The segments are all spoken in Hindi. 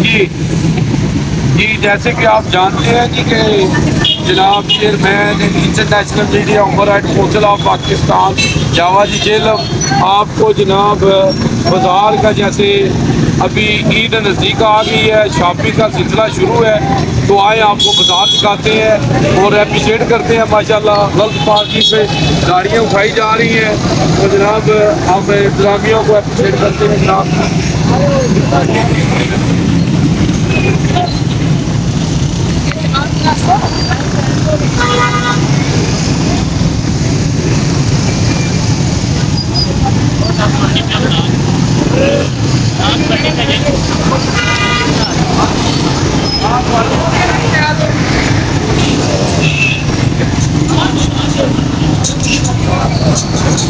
जी जी, जैसे कि आप जानते हैं जी कि जनाब chairman international media human right council of Pakistan जावा जी जेलम आपको जनाब बाज़ार का, जैसे अभी ईद नज़दीक आ गई है, शॉपिंग का सिलसिला शुरू है, तो आए आपको बाज़ार दिखाते हैं और अप्रिशिएट करते हैं। माशाल्लाह गलत पार्किंग पे गाड़ियाँ उठाई जा रही हैं, तो जनाब हम इंतजामियों को अप्रिशिएट करते हैं जनाब।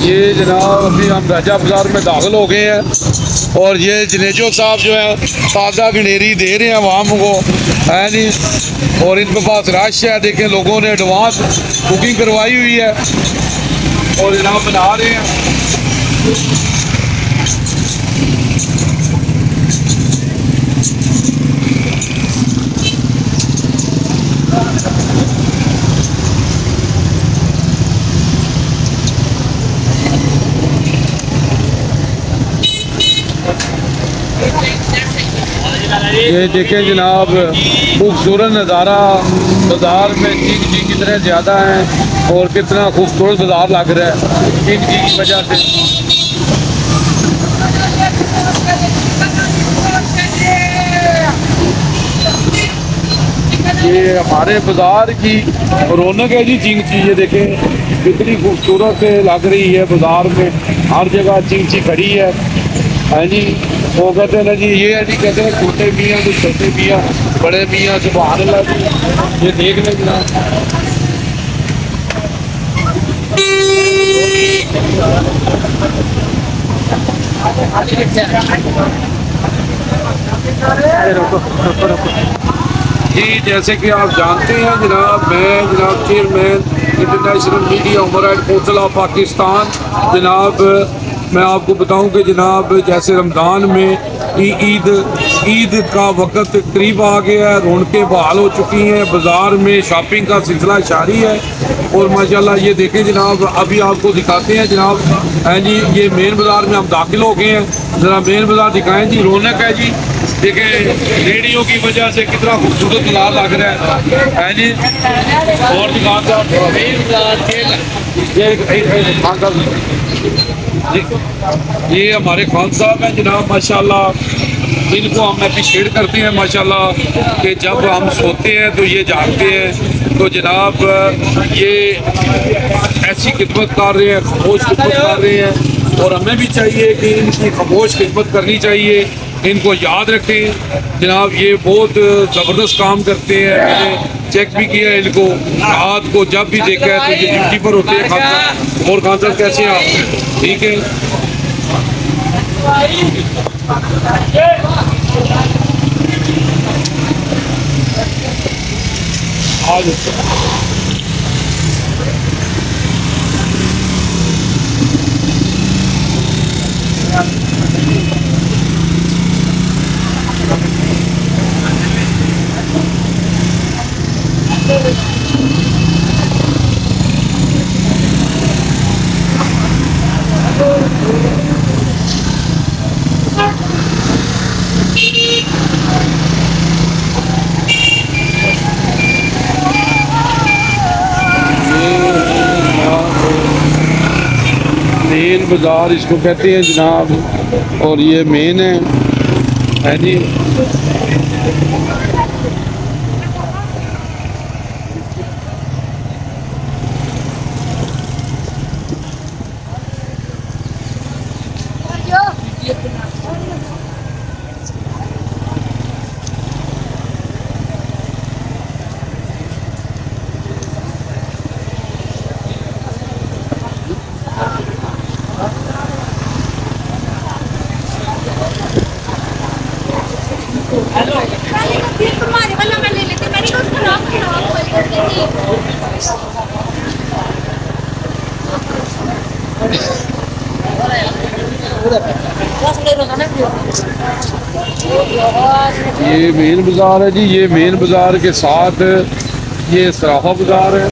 ये जनाब अभी हम राजा बाज़ार में दाखिल हो गए हैं और ये जनेजो साहब जो है ताज़ा गनेरी दे रहे हैं आवाम को, है नहीं, और इनके पास रश है। देखें लोगों ने एडवांस बुकिंग करवाई हुई है और जनाब बना रहे हैं। ये देखें जनाब खूबसूरत नज़ारा, बाज़ार में चीख जी कितने ज़्यादा हैं और कितना खूबसूरत बाज़ार लग रहा है चीख जी की वजह से। ये हमारे बाज़ार की रौनक है जी चीख जी। ये देखें कितनी खूबसूरत लग रही है, बाज़ार में हर जगह चीख जी खड़ी है जी। वो कहते हैं ना जी, ये है जी, कहते हैं छोटे मियाँ तो छोटे मियाँ, बड़े मियाँ सुभान अल्लाह जी। ये देख लें जनाब, जी जैसे कि आप जानते हैं जनाब, मैं जनाब chairman international media human right council of Pakistan, जनाब मैं आपको बताऊं कि जनाब जैसे रमज़ान में ईद का वक्त करीब आ गया है, रौनकें बहाल हो चुकी हैं, बाज़ार में शॉपिंग का सिलसिला जारी है और माशाल्लाह ये देखें जनाब, अभी आपको दिखाते हैं जनाब, हैं जी, ये मेन बाज़ार में हम दाखिल हो गए हैं। ज़रा मेन बाज़ार दिखाएं जी, रौनक है जी। देखें रेडियो की वजह से कितना खूबसूरत बाज़ार लग रहा है जी। और दुकानदार ये हमारे खान साहब हैं जनाब, माशाल्लाह इनको हम अप्रिशिएट करते हैं माशाल्लाह कि जब हम सोते हैं तो ये जागते हैं। तो जनाब ये ऐसी खिदमत कर रहे हैं, खामोश खिदमत कर रहे हैं और हमें भी चाहिए कि इनकी खामोश खिदमत करनी चाहिए, इनको याद रखें जनाब। ये बहुत ज़बरदस्त काम करते हैं, मैंने चेक भी किया है इनको, रात को जब भी देखा है तो ये ड्यूटी पर होते हैं। खान साहब, और खान साहब कैसे हैं आप? ठीक है। आज मेन बाज़ार इसको कहते हैं जनाब और ये मेन है जी। तुम्हारे वाला मैं ले लेती, मैंने कहा उसको नाम खोल कर देती। ये मेन बाज़ार है जी, ये मेन बाज़ार के साथ ये सराफा बाज़ार है।